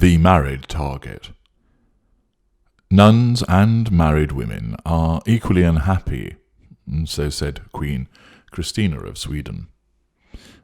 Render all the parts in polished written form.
The married target. Nuns and married women are equally unhappy, and so said Queen Christina of Sweden.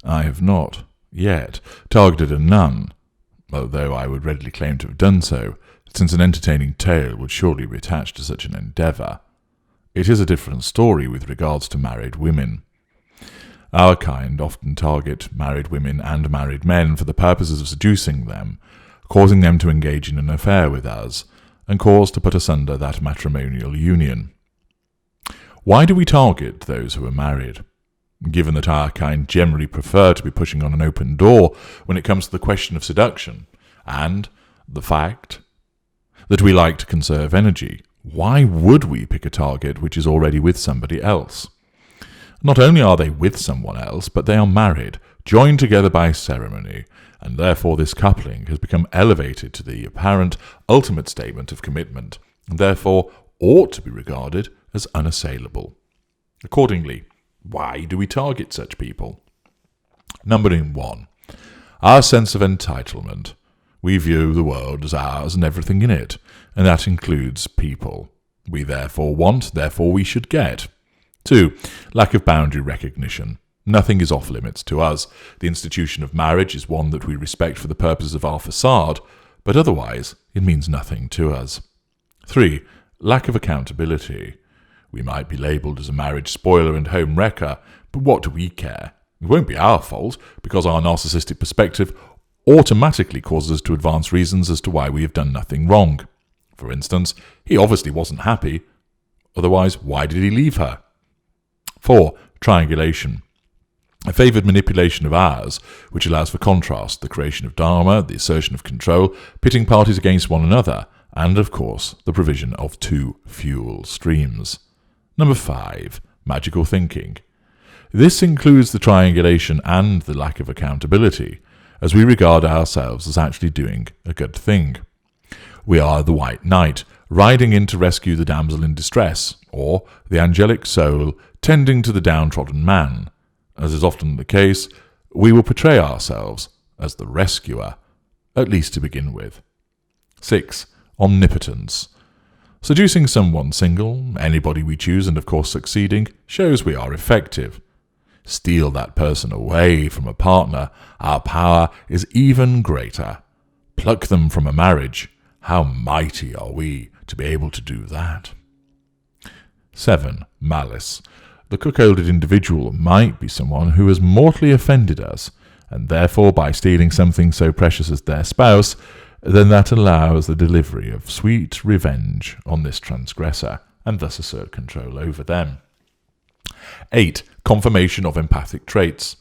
I have not yet targeted a nun, although I would readily claim to have done so, since an entertaining tale would surely be attached to such an endeavour. It is a different story with regards to married women. Our kind often target married women and married men for the purposes of seducing them, causing them to engage in an affair with us, and cause to put asunder that matrimonial union. Why do we target those who are married? Given that our kind generally prefer to be pushing on an open door when it comes to the question of seduction, and the fact that we like to conserve energy, why would we pick a target which is already with somebody else? Not only are they with someone else, but they are married, joined together by ceremony, and therefore this coupling has become elevated to the apparent ultimate statement of commitment, and therefore ought to be regarded as unassailable. Accordingly, why do we target such people? Number 1. Our sense of entitlement. We view the world as ours and everything in it, and that includes people. We therefore want, therefore we should get. 2. Lack of boundary recognition. Nothing is off limits to us. The institution of marriage is one that we respect for the purposes of our facade, but otherwise it means nothing to us. 3. Lack of accountability. We might be labelled as a marriage spoiler and home wrecker, but what do we care? It won't be our fault, because our narcissistic perspective automatically causes us to advance reasons as to why we have done nothing wrong. For instance, he obviously wasn't happy, otherwise why did he leave her? 4. Triangulation. A favoured manipulation of ours, which allows for contrast, the creation of dharma, the assertion of control, pitting parties against one another, and, of course, the provision of 2 fuel streams. Number 5. Magical thinking. This includes the triangulation and the lack of accountability, as we regard ourselves as actually doing a good thing. We are the white knight, riding in to rescue the damsel in distress, or the angelic soul tending to the downtrodden man. As is often the case, we will portray ourselves as the rescuer, at least to begin with. 6. Omnipotence. Seducing someone single, anybody we choose, and of course succeeding, shows we are effective. Steal that person away from a partner, our power is even greater. Pluck them from a marriage, how mighty are we to be able to do that? 7. Malice. The cuckolded individual might be someone who has mortally offended us, and therefore by stealing something so precious as their spouse, then that allows the delivery of sweet revenge on this transgressor, and thus assert control over them. 8. Confirmation of empathic traits.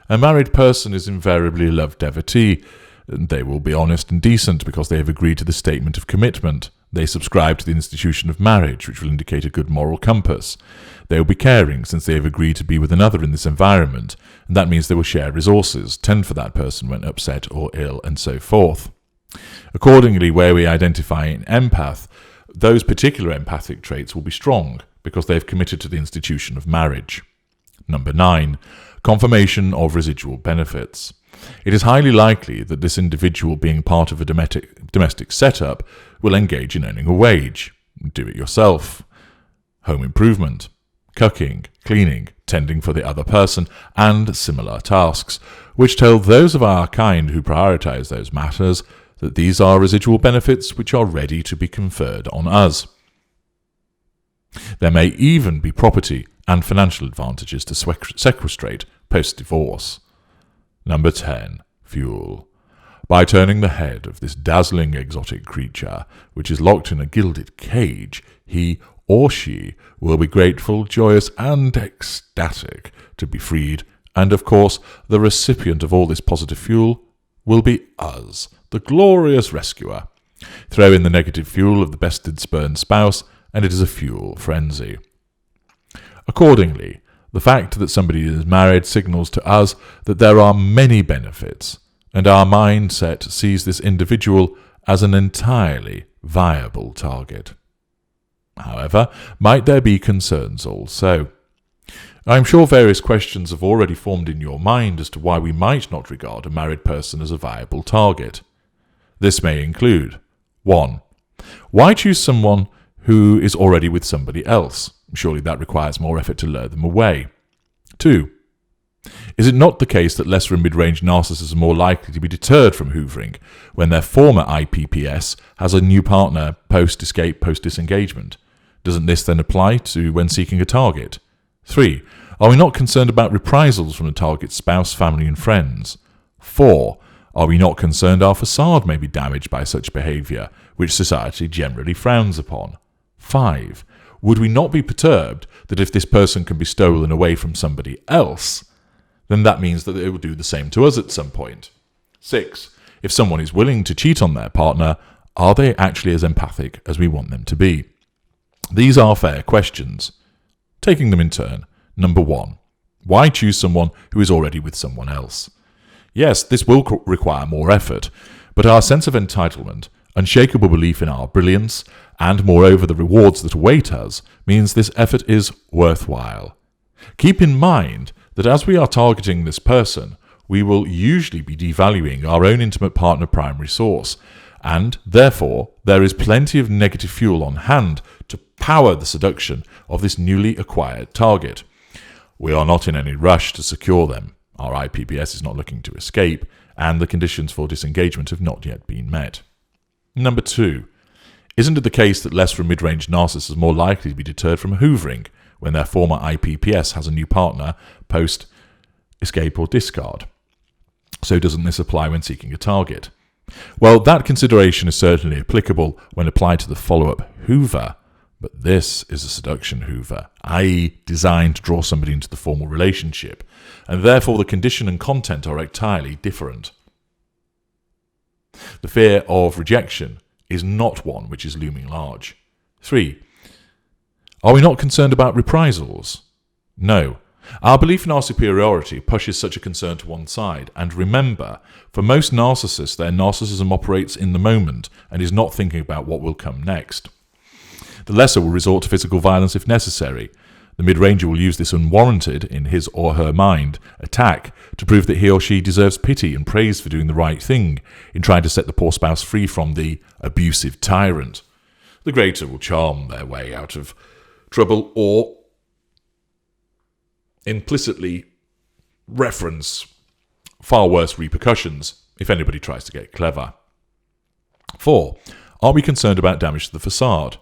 A married person is invariably a love devotee. They will be honest and decent because they have agreed to the statement of commitment. They subscribe to the institution of marriage, which will indicate a good moral compass. They will be caring, since they have agreed to be with another in this environment, and that means they will share resources, tend for that person when upset or ill, and so forth. Accordingly, where we identify an empath, those particular empathic traits will be strong, because they have committed to the institution of marriage. Number 9. Confirmation of residual benefits. It is highly likely that this individual, being part of a domestic setup, will engage in earning a wage, do it yourself, home improvement, cooking, cleaning, tending for the other person, and similar tasks, which tell those of our kind who prioritize those matters that these are residual benefits which are ready to be conferred on us. There may even be property and financial advantages to sequestrate post-divorce. Number 10. Fuel. By turning the head of this dazzling exotic creature, which is locked in a gilded cage, he or she will be grateful, joyous, and ecstatic to be freed, and of course the recipient of all this positive fuel will be us, the glorious rescuer. Throw in the negative fuel of the bested spurned spouse, and it is a fuel frenzy. Accordingly, the fact that somebody is married signals to us that there are many benefits, and our mindset sees this individual as an entirely viable target. However, might there be concerns also? I am sure various questions have already formed in your mind as to why we might not regard a married person as a viable target. This may include 1. Why choose someone who is already with somebody else? Surely that requires more effort to lure them away. 2. Is it not the case that lesser and mid-range narcissists are more likely to be deterred from hoovering when their former IPPS has a new partner post-escape, post-disengagement? Doesn't this then apply to when seeking a target? 3. Are we not concerned about reprisals from the target's spouse, family and friends? 4. Are we not concerned our facade may be damaged by such behaviour, which society generally frowns upon? 5. Would we not be perturbed that if this person can be stolen away from somebody else, then that means that they will do the same to us at some point? 6. If someone is willing to cheat on their partner, are they actually as empathic as we want them to be? These are fair questions. Taking them in turn. Number 1. Why choose someone who is already with someone else? Yes, this will require more effort, but our sense of entitlement, unshakable belief in our brilliance, and moreover the rewards that await us, means this effort is worthwhile. Keep in mind that as we are targeting this person, we will usually be devaluing our own intimate partner primary source, and therefore there is plenty of negative fuel on hand to power the seduction of this newly acquired target. We are not in any rush to secure them. Our IPPS is not looking to escape, and the conditions for disengagement have not yet been met. Number 2. Isn't it the case that lesser and mid-range narcissists are more likely to be deterred from hoovering when their former IPPS has a new partner post-escape or discard? So doesn't this apply when seeking a target? Well, that consideration is certainly applicable when applied to the follow-up hoover, but this is a seduction hoover, i.e. designed to draw somebody into the formal relationship, and therefore the condition and content are entirely different. The fear of rejection is not one which is looming large. 3. Are we not concerned about reprisals? No. Our belief in our superiority pushes such a concern to one side, and remember, for most narcissists, their narcissism operates in the moment and is not thinking about what will come next. The lesser will resort to physical violence if necessary. The mid-ranger will use this unwarranted, in his or her mind, attack to prove that he or she deserves pity and praise for doing the right thing in trying to set the poor spouse free from the abusive tyrant. The greater will charm their way out of trouble or implicitly reference far worse repercussions if anybody tries to get clever. 4. Are we concerned about damage to the facade?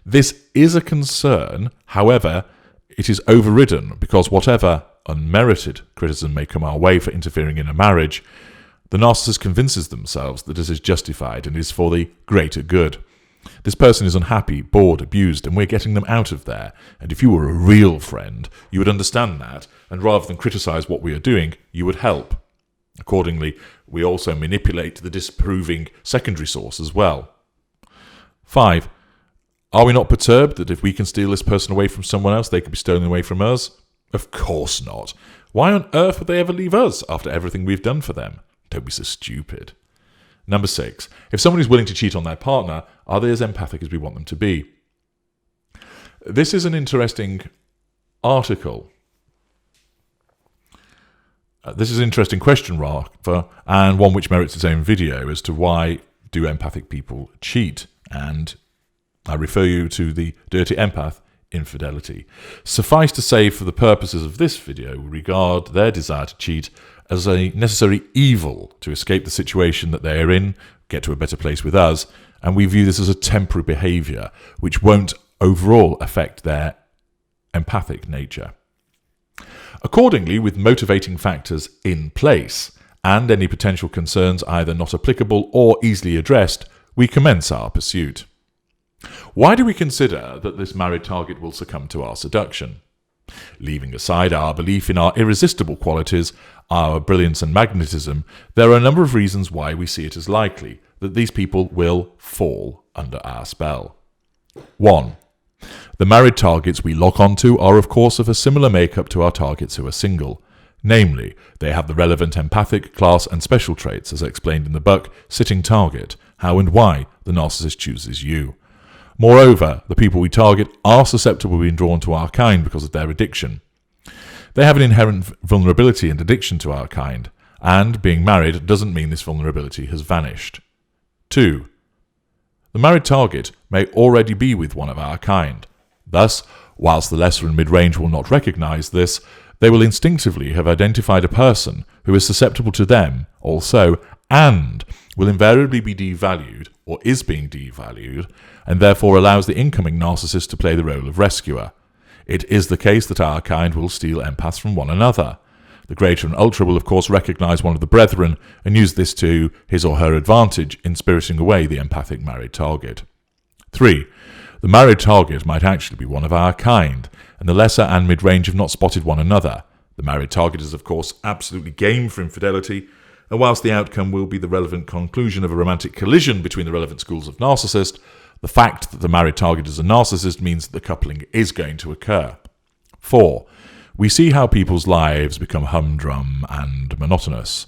This is a concern, however, it is overridden because whatever unmerited criticism may come our way for interfering in a marriage, the narcissist convinces themselves that it is justified and is for the greater good. This person is unhappy, bored, abused, and we're getting them out of there. And if you were a real friend, you would understand that, and rather than criticize what we are doing, you would help. Accordingly, we also manipulate the disapproving secondary source as well. 5. Are we not perturbed that if we can steal this person away from someone else, they could be stolen away from us? Of course not. Why on earth would they ever leave us after everything we've done for them? Don't be so stupid. Number 6. If someone is willing to cheat on their partner, are they as empathic as we want them to be? This is an interesting article. This is an interesting question, rather, and one which merits its own video as to why do empathic people cheat, and I refer you to the Dirty Empath, Infidelity. Suffice to say, for the purposes of this video, we regard their desire to cheat as a necessary evil to escape the situation that they are in, get to a better place with us, and we view this as a temporary behaviour which won't overall affect their empathic nature. Accordingly, with motivating factors in place, and any potential concerns either not applicable or easily addressed, we commence our pursuit. Why do we consider that this married target will succumb to our seduction? Leaving aside our belief in our irresistible qualities, our brilliance and magnetism, there are a number of reasons why we see it as likely that these people will fall under our spell. 1. The married targets we lock onto are of course of a similar makeup to our targets who are single. Namely, they have the relevant empathic, class and special traits as explained in the book Sitting Target, How and Why the Narcissist Chooses You. Moreover, the people we target are susceptible to being drawn to our kind because of their addiction. They have an inherent vulnerability and addiction to our kind, and being married doesn't mean this vulnerability has vanished. 2. The married target may already be with one of our kind. Thus, whilst the lesser and mid-range will not recognise this, they will instinctively have identified a person who is susceptible to them also, and will invariably be devalued, or is being devalued, and therefore allows the incoming narcissist to play the role of rescuer. It is the case that our kind will steal empaths from one another. The greater and ultra will of course recognise one of the brethren and use this to his or her advantage in spiriting away the empathic married target. 3. The married target might actually be one of our kind, and the lesser and mid-range have not spotted one another. The married target is of course absolutely game for infidelity, and whilst the outcome will be the relevant conclusion of a romantic collision between the relevant schools of narcissist, the fact that the married target is a narcissist means that the coupling is going to occur. 4. We see how people's lives become humdrum and monotonous.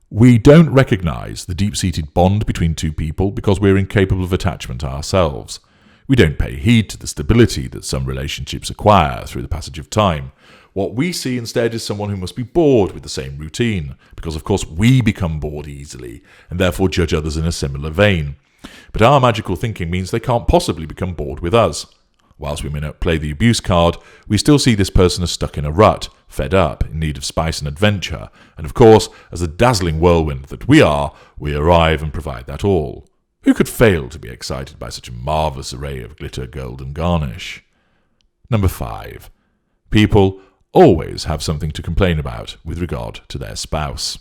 We don't recognise the deep-seated bond between two people because we're incapable of attachment ourselves. We don't pay heed to the stability that some relationships acquire through the passage of time. What we see instead is someone who must be bored with the same routine, because of course we become bored easily, and therefore judge others in a similar vein. But our magical thinking means they can't possibly become bored with us. Whilst we may not play the abuse card, we still see this person as stuck in a rut, fed up, in need of spice and adventure, and of course, as a dazzling whirlwind that we are, we arrive and provide that all. Who could fail to be excited by such a marvellous array of glitter, gold and garnish? Number 5. People always have something to complain about with regard to their spouse.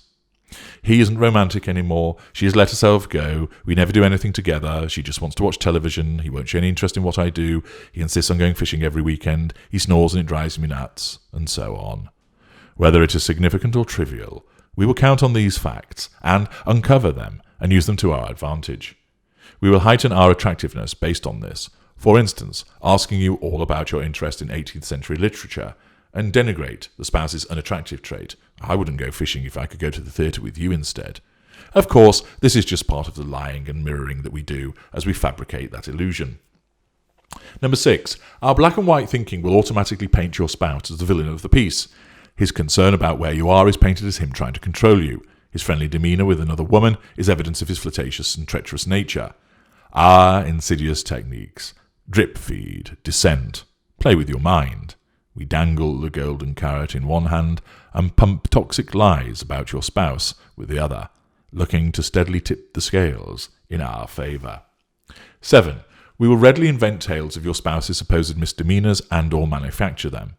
He isn't romantic anymore, she has let herself go, we never do anything together, she just wants to watch television, he won't show any interest in what I do, he insists on going fishing every weekend, he snores and it drives me nuts, and so on. Whether it is significant or trivial, we will count on these facts and uncover them and use them to our advantage. We will heighten our attractiveness based on this, for instance, asking you all about your interest in 18th century literature, and denigrate the spouse's unattractive trait. I wouldn't go fishing if I could go to the theatre with you instead. Of course, this is just part of the lying and mirroring that we do as we fabricate that illusion. Number 6. Our black and white thinking will automatically paint your spouse as the villain of the piece. His concern about where you are is painted as him trying to control you. His friendly demeanour with another woman is evidence of his flirtatious and treacherous nature. Our insidious techniques: drip feed, dissent, play with your mind. We dangle the golden carrot in one hand and pump toxic lies about your spouse with the other, looking to steadily tip the scales in our favour. 7. We will readily invent tales of your spouse's supposed misdemeanours and or manufacture them.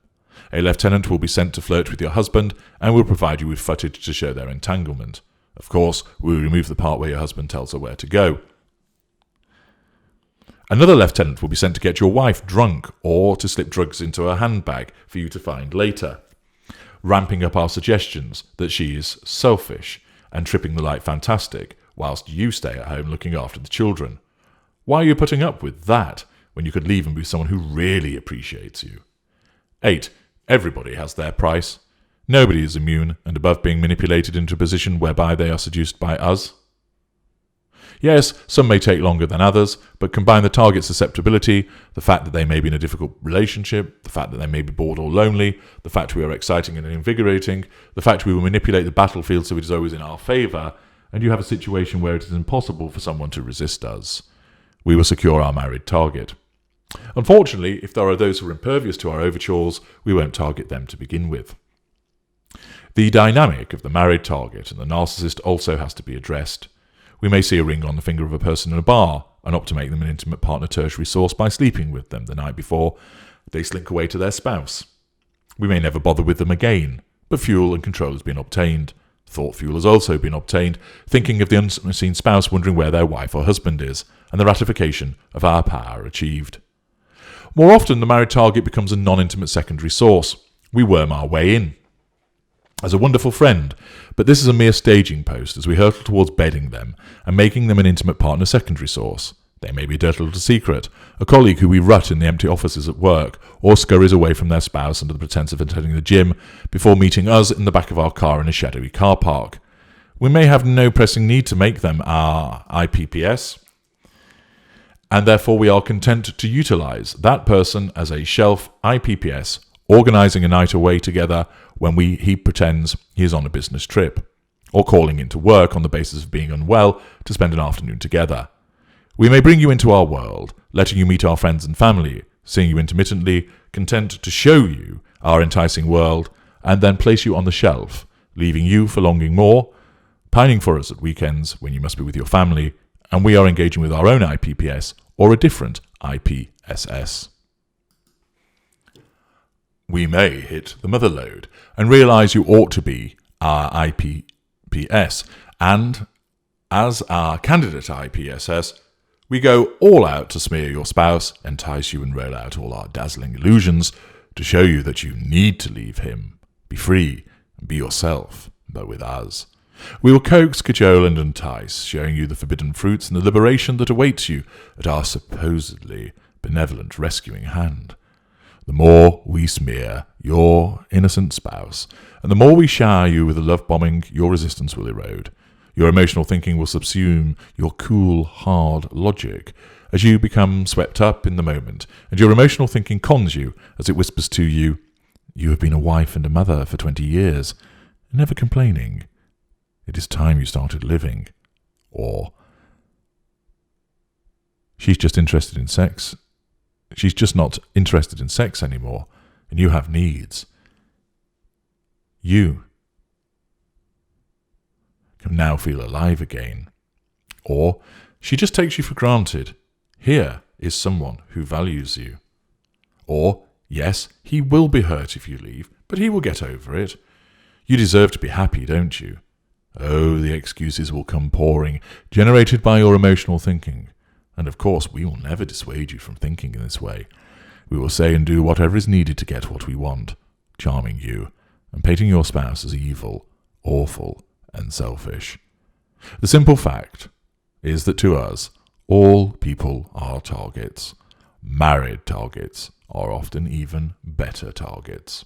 A lieutenant will be sent to flirt with your husband and will provide you with footage to show their entanglement. Of course, we will remove the part where your husband tells her where to go. Another lieutenant will be sent to get your wife drunk or to slip drugs into her handbag for you to find later, ramping up our suggestions that she is selfish and tripping the light fantastic whilst you stay at home looking after the children. Why are you putting up with that when you could leave and be someone who really appreciates you? 8. Everybody has their price. Nobody is immune and above being manipulated into a position whereby they are seduced by us. Yes, some may take longer than others, but combine the target's susceptibility, the fact that they may be in a difficult relationship, the fact that they may be bored or lonely, the fact we are exciting and invigorating, the fact we will manipulate the battlefield so it is always in our favour, and you have a situation where it is impossible for someone to resist us. We will secure our married target. Unfortunately, if there are those who are impervious to our overtures, we won't target them to begin with. The dynamic of the married target and the narcissist also has to be addressed. We may see a ring on the finger of a person in a bar and opt to make them an intimate partner tertiary source by sleeping with them the night before they slink away to their spouse. We may never bother with them again, but fuel and control has been obtained. Thought fuel has also been obtained, thinking of the unseen spouse wondering where their wife or husband is, and the ratification of our power achieved. More often, the married target becomes a non-intimate secondary source. We worm our way in as a wonderful friend, but this is a mere staging post as we hurtle towards bedding them and making them an intimate partner secondary source. They may be a dirty little secret, a colleague who we rut in the empty offices at work, or scurries away from their spouse under the pretence of attending the gym before meeting us in the back of our car in a shadowy car park. We may have no pressing need to make them our IPPS, and therefore we are content to utilise that person as a shelf IPPS, organising a night away together when he pretends he is on a business trip. or calling into work on the basis of being unwell to spend an afternoon together. We may bring you into our world, letting you meet our friends and family, seeing you intermittently, content to show you our enticing world, and then place you on the shelf, leaving you for longing more, pining for us at weekends when you must be with your family, and we are engaging with our own IPPS or a different IPSS. We may hit the mother lode and realise you ought to be our IPPS, and as our candidate IPSS, we go all out to smear your spouse, entice you and roll out all our dazzling illusions to show you that you need to leave him, be free, and be yourself, but with us. We will coax, cajole and entice, showing you the forbidden fruits and the liberation that awaits you at our supposedly benevolent rescuing hand. The more we smear your innocent spouse, and the more we shower you with the love bombing, your resistance will erode. Your emotional thinking will subsume your cool, hard logic as you become swept up in the moment, and your emotional thinking cons you as it whispers to you, "You have been a wife and a mother for 20 years, never complaining. It is time you started living." Or, "She's just interested in sex. She's just not interested in sex anymore, and you have needs. You can now feel alive again." Or, "She just takes you for granted. Here is someone who values you." Or, "Yes, he will be hurt if you leave, but he will get over it. You deserve to be happy, don't you?" Oh, the excuses will come pouring, generated by your emotional thinking. And of course, we will never dissuade you from thinking in this way. We will say and do whatever is needed to get what we want, charming you, and painting your spouse as evil, awful, and selfish. The simple fact is that to us, all people are targets. Married targets are often even better targets.